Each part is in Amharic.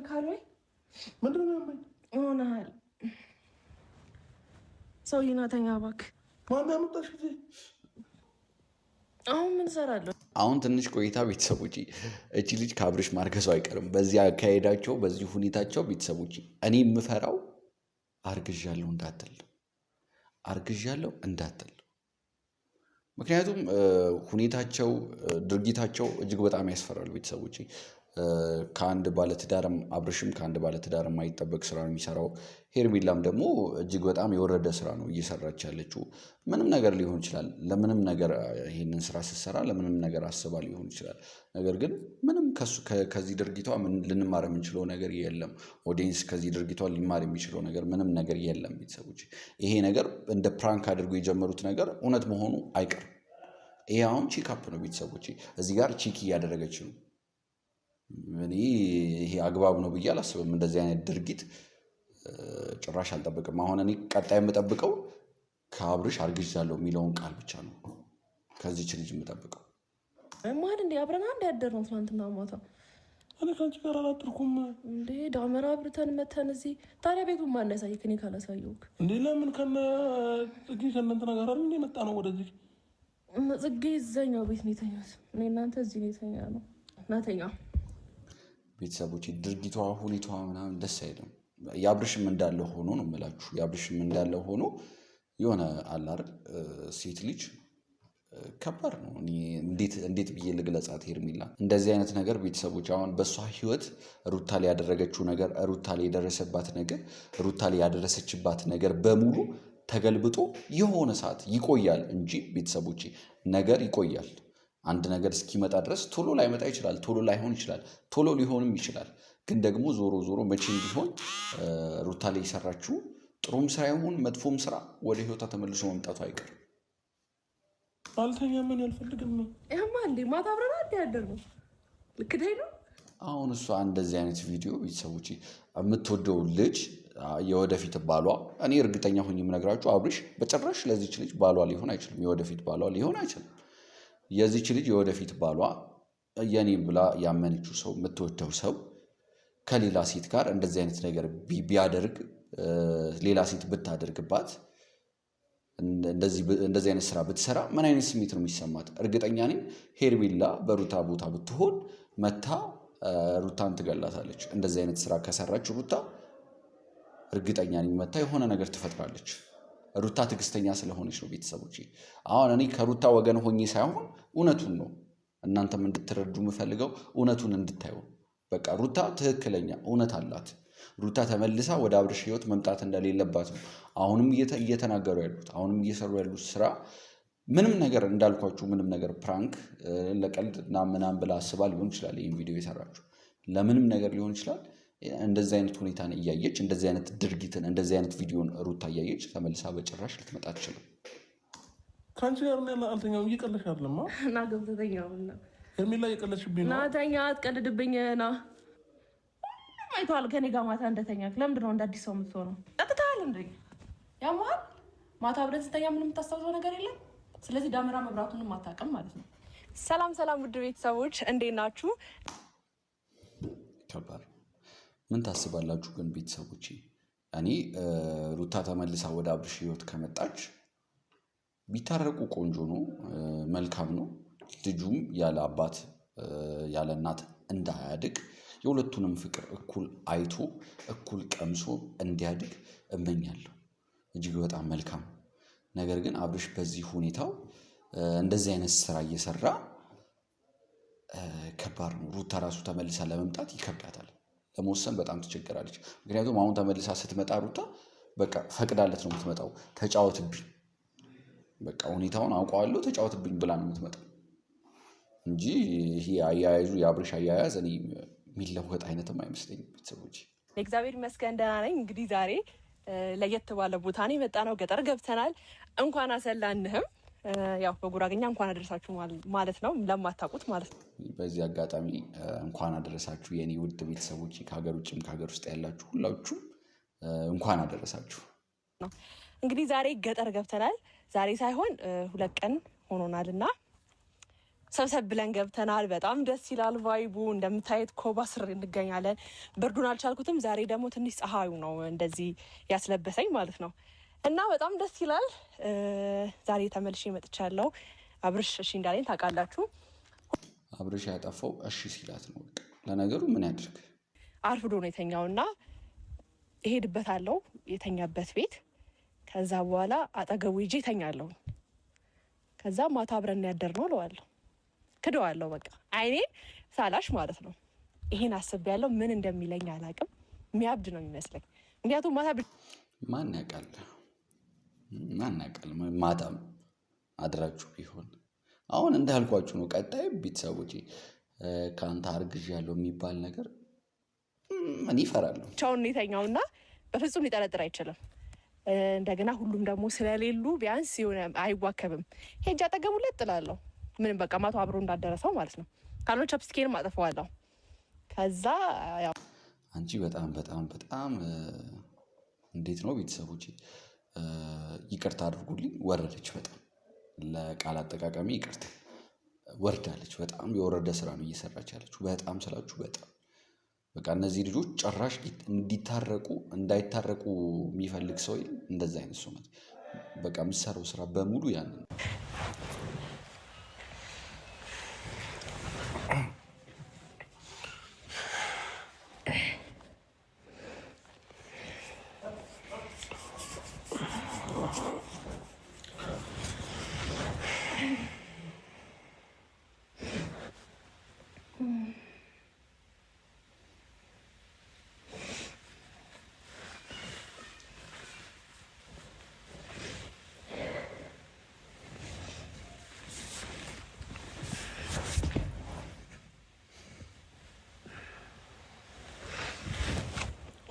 ያመካል ወይ ምንድን ነው ያመኝ? ሆነሃል ሰውዬ ና ተኛ እባክህ። ማን ያመጣሽ ጊዜ? አሁን ምን እሰራለሁ? አሁን ትንሽ ቆይታ ቤተሰቦች እቺ ልጅ ከአብርሽ ማርገዙ አይቀርም። በዚህ አካሄዳቸው በዚህ ሁኔታቸው ቤተሰቦች እኔ የምፈራው አርግዣለሁ እንዳትል ምክንያቱም ሁኔታቸው ድርጊታቸው እጅግ በጣም ያስፈራሉ ቤተሰቦች። ከአንድ ባለትዳርም አብርሽም ከአንድ ባለትዳር የማይጠበቅ ስራ ነው የሚሰራው። ሄርሜላም ደግሞ እጅግ በጣም የወረደ ስራ ነው እየሰራች ያለችው። ምንም ነገር ሊሆን ይችላል። ለምንም ነገር ይሄንን ስራ ስትሰራ ለምንም ነገር አስባ ሊሆን ይችላል። ነገር ግን ምንም ከዚህ ድርጊቷ ምን ልንማር የምንችለው ነገር የለም። ኦዲየንስ ከዚህ ድርጊቷ ሊማር የሚችለው ነገር ምንም ነገር የለም ቤተሰቦች። ይሄ ነገር እንደ ፕራንክ አድርጎ የጀመሩት ነገር እውነት መሆኑ አይቀርም። ይሄ አሁን ቺክ አፕ ነው ቤተሰቦች። እዚህ ጋር ቺክ እያደረገች ነው። እኔ ይሄ አግባብ ነው ብዬ አላስብም። እንደዚህ አይነት ድርጊት ጭራሽ አልጠብቅም። አሁን እኔ ቀጣይ የምጠብቀው ከአብርሽ አርግዣለሁ የሚለውን ቃል ብቻ ነው ከዚህች ልጅ የምጠብቀው። ማን እንዴ አብረን አንድ ያደርነው ትናንትና ማታ። እኔ ከአንቺ ጋር አላደርኩም እንዴ ዳመራ አብርተን መተን እዚህ። ታዲያ ቤቱን ማን ያሳየክ? እኔ ካላሳየውክ እንዴ ለምን ከነ ጽጌ ከእናንተና ጋር አይደል እንዴ መጣ ነው ወደዚህ? ጽጌ እዛኛው ቤት ነው የተኛት። እኔ እናንተ እዚህ ነው የተኛ ነው እናተኛ ቤተሰቦች። ድርጊቷ ሁኔታዋ ምናምን ደስ አይልም። የአብርሽም እንዳለ ሆኖ ነው የምላችሁ። የአብርሽም እንዳለ ሆኖ የሆነ አለ አይደል ሴት ልጅ ከባድ ነው። እንዴት ብዬ ልግለጻት? ሄርሜላ እንደዚህ አይነት ነገር ቤተሰቦች አሁን በእሷ ህይወት ሩታ ላይ ያደረገችው ነገር፣ ሩታ ላይ የደረሰባት ነገር፣ ሩታ ላይ ያደረሰችባት ነገር በሙሉ ተገልብጦ የሆነ ሰዓት ይቆያል እንጂ ቤተሰቦች ነገር ይቆያል። አንድ ነገር እስኪመጣ ድረስ ቶሎ ላይመጣ ይችላል፣ ቶሎ ላይሆን ይችላል፣ ቶሎ ሊሆንም ይችላል። ግን ደግሞ ዞሮ ዞሮ መቼም ቢሆን ሩታ ላይ የሰራችው ጥሩም ስራ ይሁን መጥፎም ስራ ወደ ህይወቷ ተመልሶ መምጣቱ አይቀርም። አልተኛ ምን ያልፈልግም ነው ያማ እንዴ ማታ አብረን አንድ ያደርነው ልክ ደይ ነው። አሁን እሷ እንደዚህ አይነት ቪዲዮ ቤተሰቦች የምትወደው ልጅ የወደፊት ባሏ፣ እኔ እርግጠኛ ሆኜ የምነግራችሁ አብርሽ በጭራሽ ለዚች ልጅ ባሏ ሊሆን አይችልም፣ የወደፊት ባሏ ሊሆን አይችልም። የዚች ልጅ የወደፊት ባሏ የኔ ብላ ያመነችው ሰው የምትወደው ሰው ከሌላ ሴት ጋር እንደዚህ አይነት ነገር ቢያደርግ ሌላ ሴት ብታደርግባት እንደዚህ አይነት ስራ ብትሰራ ምን አይነት ስሜት ነው የሚሰማት? እርግጠኛ ነኝ ሄርሜላ በሩታ ቦታ ብትሆን መታ ሩታን ትገላታለች። እንደዚህ አይነት ስራ ከሰራች ሩታ እርግጠኛ ነኝ መታ የሆነ ነገር ትፈጥራለች። ሩታ ትዕግስተኛ ስለሆነች ነው ቤተሰቦች። አሁን እኔ ከሩታ ወገን ሆኜ ሳይሆን እውነቱን ነው እናንተም እንድትረዱ የምፈልገው፣ እውነቱን እንድታዩ። በቃ ሩታ ትክክለኛ እውነት አላት። ሩታ ተመልሳ ወደ አብርሽ ህይወት መምጣት እንደሌለባት ነው አሁንም እየተናገሩ ያሉት። አሁንም እየሰሩ ያሉት ስራ ምንም ነገር እንዳልኳችሁ ምንም ነገር ፕራንክ ለቀልድ እና ምናምን ብላ አስባ ሊሆን ይችላል ይህን ቪዲዮ የሰራችሁ። ለምንም ነገር ሊሆን ይችላል። እንደዚህ አይነት ሁኔታን እያየች እንደዚህ አይነት ድርጊትን እንደዚህ አይነት ቪዲዮን ሩታ እያየች ተመልሳ በጭራሽ ልትመጣ አትችልም። ከአንቺ ጋር ነው አልተኛውም። እየቀለድሽ አይደለም እና ገብተኛውና ሄርሜላ እየቀለድሽብኝ ነው። ናተኛ አትቀልድብኝ ና አይቷል ከኔ ጋር ማታ እንደተኛ። ለምንድን ነው እንደ አዲስ ሰው የምትሆነው? ጠጥተሃል እንዴ? ያማል ማታ አብረን ስተኛ ምንም የምታስታውሰው ነገር የለም። ስለዚህ ዳመራ መብራቱንም አታውቅም ማለት ነው። ሰላም ሰላም ውድ ቤተሰቦች እንዴት ናችሁ? ከባድ ምን ታስባላችሁ ግን ቤተሰቦች? እኔ ሩታ ተመልሳ ወደ አብርሽ ህይወት ከመጣች ቢታረቁ ቆንጆ ነው፣ መልካም ነው። ልጁም ያለ አባት ያለ እናት እንዳያድግ የሁለቱንም ፍቅር እኩል አይቶ እኩል ቀምሶ እንዲያድግ እመኛለሁ። እጅግ በጣም መልካም። ነገር ግን አብርሽ በዚህ ሁኔታው እንደዚህ አይነት ስራ እየሰራ ከባድ ነው። ሩታ ራሱ ተመልሳ ለመምጣት ይከብዳታል። ለመወሰን በጣም ትቸገራለች። ምክንያቱም አሁን ተመልሳ ስትመጣ ሩታ በቃ ፈቅዳለት ነው የምትመጣው። ተጫወትብኝ፣ በቃ ሁኔታውን አውቀዋለሁ ተጫወትብኝ ብላ ነው የምትመጣው እንጂ ይሄ አያያዙ የአብርሽ አያያዝ እኔ የሚለወጥ አይነትም አይመስለኝም። ቤተሰቦች እግዚአብሔር ይመስገን ደህና ነኝ። እንግዲህ ዛሬ ለየት ባለ ቦታ ነው የመጣነው። ገጠር ገብተናል። እንኳን አሰላንህም ያው በጉራገኛ እንኳን አደረሳችሁ ማለት ነው ለማታውቁት ማለት ነው። በዚህ አጋጣሚ እንኳን አደረሳችሁ የኔ ውድ ቤተሰቦች፣ ከሀገር ውጭም ከሀገር ውስጥ ያላችሁ ሁላችሁም እንኳን አደረሳችሁ። እንግዲህ ዛሬ ገጠር ገብተናል። ዛሬ ሳይሆን 2 ቀን ሆኖናልና ሰብሰብ ብለን ገብተናል። በጣም ደስ ይላል ቫይቡ። እንደምታየት ኮባ ስር እንገኛለን። ብርዱን አልቻልኩትም። ዛሬ ደግሞ ትንሽ ፀሐዩ ነው እንደዚህ ያስለበሰኝ ማለት ነው እና በጣም ደስ ይላል። ዛሬ ተመልሼ መጥቻለሁ። አብርሽ እሺ እንዳለኝ ታውቃላችሁ። አብርሽ ያጠፋው እሺ ሲላት ነው። ለነገሩ ምን ያድርግ አርፍዶ ነው የተኛውና እሄድበታለሁ የተኛበት ቤት። ከዛ በኋላ አጠገቡ ይዤ እተኛለሁ። ከዛ ማታ አብረን ያደርነው እለዋለሁ። ክደዋለሁ በቃ አይኔን ሳላሽ ማለት ነው። ይሄን አስቤያለሁ። ምን እንደሚለኝ አላውቅም። የሚያብድ ነው የሚመስለኝ። ምክንያቱም ማታ ማን ያውቃል ማታም አድራችሁ ቢሆን አሁን እንዳልኳችሁ ነው። ቀጣይ ቤተሰቦቼ ከአንተ አርግዣለሁ የሚባል ነገር እኔ እፈራለሁ። ቻውን የተኛውና በፍጹም ሊጠረጥር አይችልም። እንደገና ሁሉም ደግሞ ስለሌሉ ቢያንስ የሆነ አይዋከብም። ሄጄ አጠገቡ ላይ እጥላለሁ። ምንም በቃ ማታ አብሮ እንዳደረሰው ማለት ነው። ካልሆነ ቻፕስቲኬንም አጠፋዋለሁ። ከዛ ያው አንቺ በጣም በጣም በጣም እንዴት ነው ቤተሰቦቼ ይቅርታ አድርጉልኝ። ወረደች በጣም ለቃል አጠቃቀሚ ይቅርታ ወርዳለች። በጣም የወረደ ስራ ነው እየሰራች ያለችው። በጣም ስላችሁ በጣም በቃ እነዚህ ልጆች ጭራሽ እንዲታረቁ እንዳይታረቁ የሚፈልግ ሰው የለም። እንደዛ አይነት ሰው ናት። በቃ የምትሰራው ስራ በሙሉ ያንን ነው።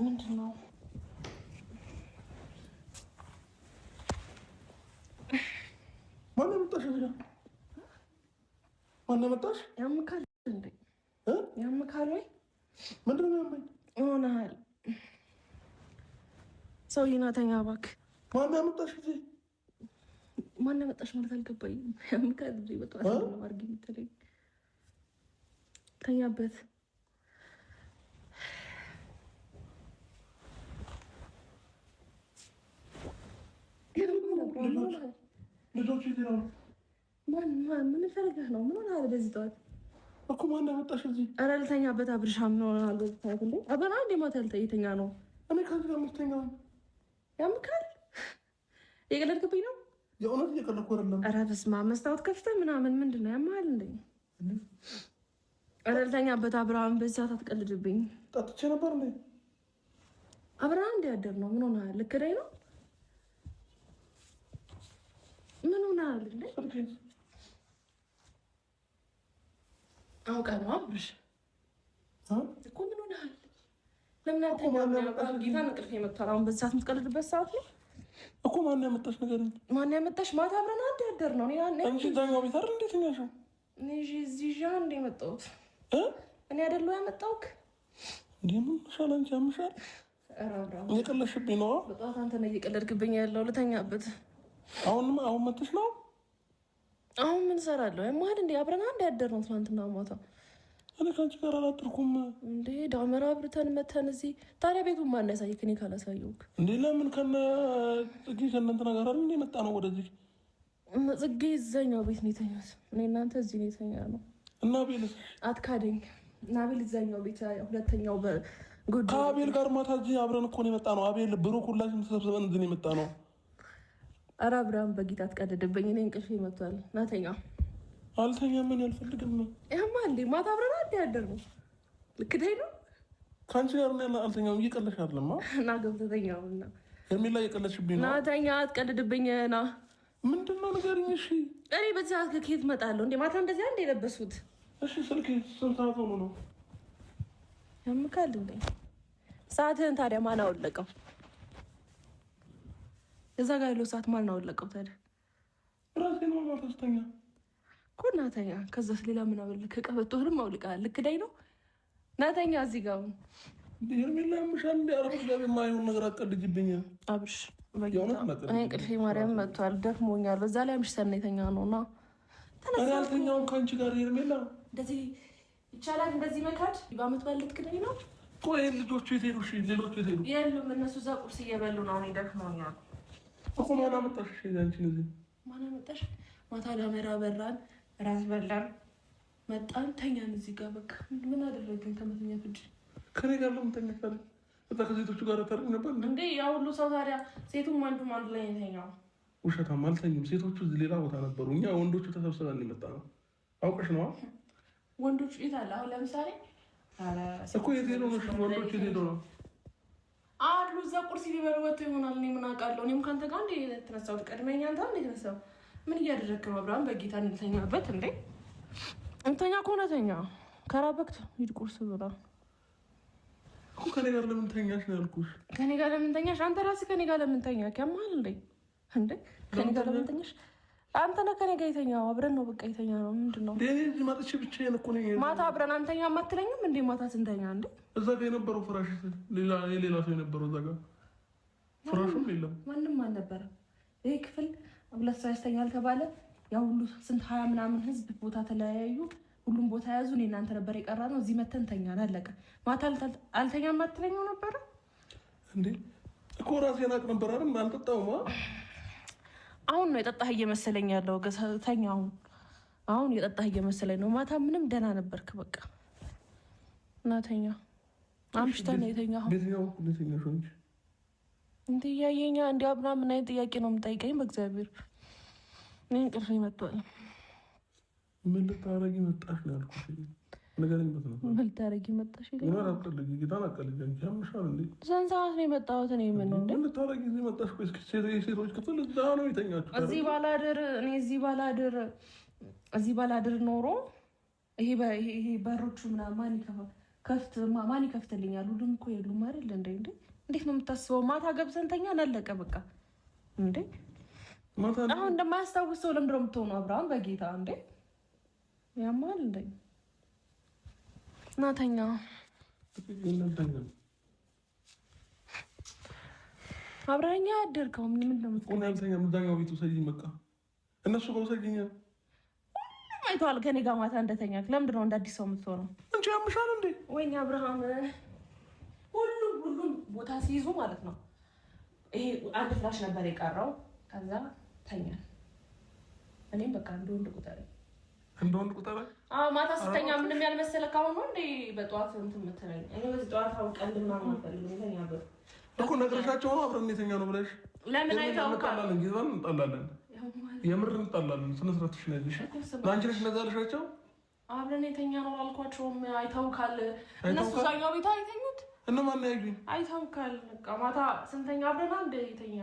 ምንድን ነው ማን ያመጣሽ? ማን ያመጣሽ? ያምካል እንዴ? ያምካል ወይ? ምንድን ነው ያመኝ? ሆነሃል ሰውዬ ና ተኛ እባክህ። ማን ያመጣሽ? ማን ያመጣሽ ማለት አልገባኝም። ያምካል እንዴ? በጠዋት ነው አድርጊ የምትለኝ። ተኛበት ልጆች ይሄዳሉ። ምን ፈልገህ ነው? ምን ሆነሃል በዚህ ጠዋት? እኮ ማን ያመጣሽ እዚህ? ኧረ ልተኛበት አብርሻ። ምን ሆነሃል በዚህ ጠዋት? እንዴ አበና እንዴ ማታ ልተኛ ነው? እኔ ከዚህ ጋር የምትተኛው ያምካል። የቀለድክብኝ ነው? የእውነት እየቀለድኩ አይደለም። ኧረ በስመ አብ መስታወት ከፍተህ ምናምን ምንድን ነው ያመሃል እንዴ? ኧረ ልተኛበት አብርሃም። በዚህ ሰዓት አትቀልድብኝ። ጠጥቼ ነበር እንዴ? አብርሃም እንዲ ያደር ነው። ምን ሆነሃል? ልክ ነኝ ነው? ምን ሆነሃል እንዴ? አውቀህ ነው አብርሽ እኮ። ምን ሆነሃል? ለምን አልተኛም? ጌታ እንቅልፍ የመጥቷል። አሁን በዚህ ሰዓት የምትቀልድበት ሰዓት ነው እኮ። ማን ያመጣሽ ነገር? ማን ያመጣሽ? ማታ አብረን አንድ ያደር ነው። አንቺ እዛኛው ቤት አይደል? እንዴት ነሽ? እኔ እዚህ ዣ እንደ የመጣሁት እኔ አይደለሁ ያመጣሁት። እንዴ ምን ሻል? አንቺ ያምሻል። እየቀለድሽብኝ ነው። በጠዋት አንተ ነህ እየቀለድክብኝ ያለው። ልተኛበት። አሁን መጥተሽ ነው? አሁን ምን እሰራለሁ? የማል እንዴ አብረን አንድ ያደር ነው ትናንትና ማታ። እኔ ከአንቺ ጋር አላደርኩም እንዴ። ዳመራ አብርተን መተን እዚህ። ታዲያ ቤቱን ማን ያሳየክ? እኔ ካላሳየሁክ እንዴ? ለምን ከነ ጽጌ ከእናንተ ነገር አይደል እንዴ መጣ ነው ወደዚህ? ጽጌ እዛኛው ቤት ነው የተኛት። እኔ እናንተ እዚህ ነው የተኛ ነው። እና ቤልስ አትካደኝ። እና ቤል እዛኛው ቤት ሁለተኛው በጉድ ከአቤል ጋር ማታ እዚህ አብረን እኮ ነው የመጣ ነው። አቤል ብሩክ ሁላችን ተሰብስበን እዚህ ነው የመጣ ነው። ኧረ አብርሃም በጌታ አትቀልድብኝ። እኔ እንቅልፌ መጥቷል። ናተኛ አልተኛም። ምን አልፈልግም ነው ያማ እንዴ ማታ አብረን አንድ ያደር ነው። ልክ ደይ ነው ከአንቺ ጋር ነው አልተኛም። እየቀለድሽ አይደለማ? እና ገብተተኛው እና ሄርሜላ እየቀለድሽብኝ ነው። ናተኛ አትቀልድብኝ ና ምንድን ነው ንገሪኝ። እሺ እኔ በዚህ ሰዓት ከየት እመጣለሁ እንዴ? ማታ እንደዚህ አንድ የለበሱት። እሺ ስልክ ስንት ሰዓት ሆኖ ነው? ያምካል እንዴ? ሰዓትህን ታዲያ ማን አወለቀው? እዛ ጋር ያለው ሰዓት ማን አወለቀው ታዲያ? ራሴ ነው ማታስተኛ እኮ ናተኛ። ከዛስ ሌላ ምን አወለቀ? ቀበቶህንም አውልቀሃል። ልክ ዳይ ነው ናተኛ። እዚህ ጋር ሄርሜላ ያምሻል እንዴ? አረፍ ጋር የማይሆን ነገር አትቀልጅብኝ አብርሽ። እኔ እንቅልፌ ማርያም መጥቷል፣ ደክሞኛል። በዛ ላይ አምሽተን የተኛ ነው እና እኔ አልተኛውም ከአንቺ ጋር ሄርሜላ። እንደዚህ ይቻላል? እንደዚህ መካድ በአመት ባለት ክደኝ ነው። ቆይ ልጆቹ የት ሄዱ? እሺ ሌሎቹ የት ሄዱ? የሉም እነሱ እዛ ቁርስ እየበሉ ነው። እኔ ደክሞኛል እኮ። ማን አመጣሽ? እሺ አንቺን እዚህ ማን አመጣሽ? ማታ ዳመራ በራን፣ ራስ በላን፣ መጣን፣ ተኛን እዚህ ጋር በቃ። ምን አደረግን ከመተኛት ውጭ? ከኔ ጋር ለምን ተኛሽ? እዛ ከሴቶቹ ጋር ታርቅ ነበር እንዴ? ያ ሁሉ ሰው ታዲያ ሴቱም ወንዱም አንድ ላይ የተኛው? ውሸታም አልተኙም። ሴቶቹ እዚህ ሌላ ቦታ ነበሩ። እኛ ወንዶቹ ተሰብስበን የመጣ ነው። አውቀሽ ነዋ። ወንዶቹ የት አለ? አሁን ለምሳሌ እኮ የት ሄዶ ነው? ወንዶቹ የት ሄዶ ነው አሉ? እዛ ቁርስ ሊበሉ ወጥቶ ይሆናል። እኔ ምን አውቃለሁ? እኔም ከአንተ ጋር እንደ የተነሳሁት ቀድመኝ። አንተ እንደ የተነሳው ምን እያደረግክ ነው? አብርሃም በጌታ እንተኛበት እንዴ? እንተኛ ከሆነ ተኛ፣ ከራበክት ሂድ ቁርስ ብላ እኮ። ከኔ ጋር ለምን ተኛሽ ነው ያልኩሽ። ከኔ ጋር ለምን ተኛሽ? አንተ ራስህ ከኔ ጋር ለምን ተኛ? ያማል እንዴ? እንዴ ከኔ ጋር ለምን ተኛሽ? አንተ ነህ ከኔ ጋር የተኛው። አብረን ነው በቃ የተኛ ነው። ምንድን ነው እዚህ ማጥቼ ብቻዬን እኮ ነኝ። ማታ አብረን አንተኛ አትለኝም እንዴ? ማታ ስንተኛ እንዴ? እዛ ጋር የነበረው ፍራሽ ሌላ ሰው የነበረው እዛ ጋር ፍራሹም የለም፣ ማንም አልነበረም። ይሄ ክፍል ሁለት ሰው ያስተኛል ተባለ። ያ ሁሉ ስንት 20 ምናምን ህዝብ ቦታ ተለያዩ። ሁሉም ቦታ ያዙ። እኔ እናንተ ነበር የቀራ ነው። እዚህ መተን ተኛን፣ አለቀ። ማታ አልተኛም አትለኝም ነበረ እንዴ? እኮ ራሴን አቅ ነበር አይደል? አልጠጣሁማ። አሁን ነው የጠጣህ እየመሰለኝ ያለው። ተኛ አሁን የጠጣህ እየመሰለኝ ነው። ማታ ምንም ደህና ነበርክ። በቃ እናተኛ አምሽተህ ነው የተኛኸው። እንደ እያየኛ እንዲ አብና ምን አይነት ጥያቄ ነው የምጠይቀኝ? በእግዚአብሔር እኔ እንቅልፍ መጥቷል። ምን ልታረጊ መጣሽ ነው ያልኩሽ። ነገርኝበት ነው። ምን ልታረጊ መጣሽ? ይኖር አትፈልጊ ጌታን አቀልጅ እንጂ ያምሻል እንዴ? ስንት ሰዓት ነው የመጣሁት? እኔ ምን እንዴ ምን ልታረጊ እዚህ መጣሽ? ቆይ እስኪ ሴቶች ክፍል እዛ ነው የተኛችሁ። እዚህ ባላድር ኖሮ ይሄ በሮቹ ምናምን ማን ይከፍትልኛል? ሁሉም እኮ የሉም አይደል እንዴ? እንዴት ነው የምታስበው? ማታ ገብተን ተኛን፣ አለቀ በቃ። እንዴ አሁን እንደማያስታውስ ሰው ለምንድን ነው የምትሆነው? አብርሃም በጌታ እንዴ ያማል እንዴ? እናተኛ አብረኸኝ ያደርከው ምን ነው ያልተኛ ምዛኛው ቤቱ ሰጂኝ በቃ እነሱ ጋር ሰጂኝ አይተዋል። ከኔ ጋር ማታ እንደተኛ ለምንድን ነው እንደ አዲስ ሰው የምትሆነው? እንጂ ያምሻል እንዴ? ወይኔ አብርሃም ሁሉም ቦታ ሲይዙ ማለት ነው። ይሄ አንድ ፍላሽ ነበር የቀረው። ከዛ ተኛን። እኔም በቃ እንደ ወንድ ቁጠረኝ። ማታ ስተኛ ምንም ያልመሰለ ካሁን ነው እንዴ በጠዋት እንትን የምትለኝ? እኔ በዚህ ጠዋት አሁን ቀልድ ምናምን አልፈልግም። ተኛበት እኮ ነግረሻቸው ነው አብረን የተኛ ነው ብለሽ። ለምን እንጣላለን? ጊዜን እንጣላለን፣ የምር እንጣላለን። ስነ ስርዓትሽ ነው ያለሽ። ለአንቺ ነሽ እንደዛ ያልሻቸው። አብረን የተኛ ነው አልኳቸውም። አይተውካል። እነሱ ዛኛው ቤት አይተኙት እነማን ያዩኝ? አይተውካል። በቃ ማታ ስንተኛ አብረን አንድ የተኛ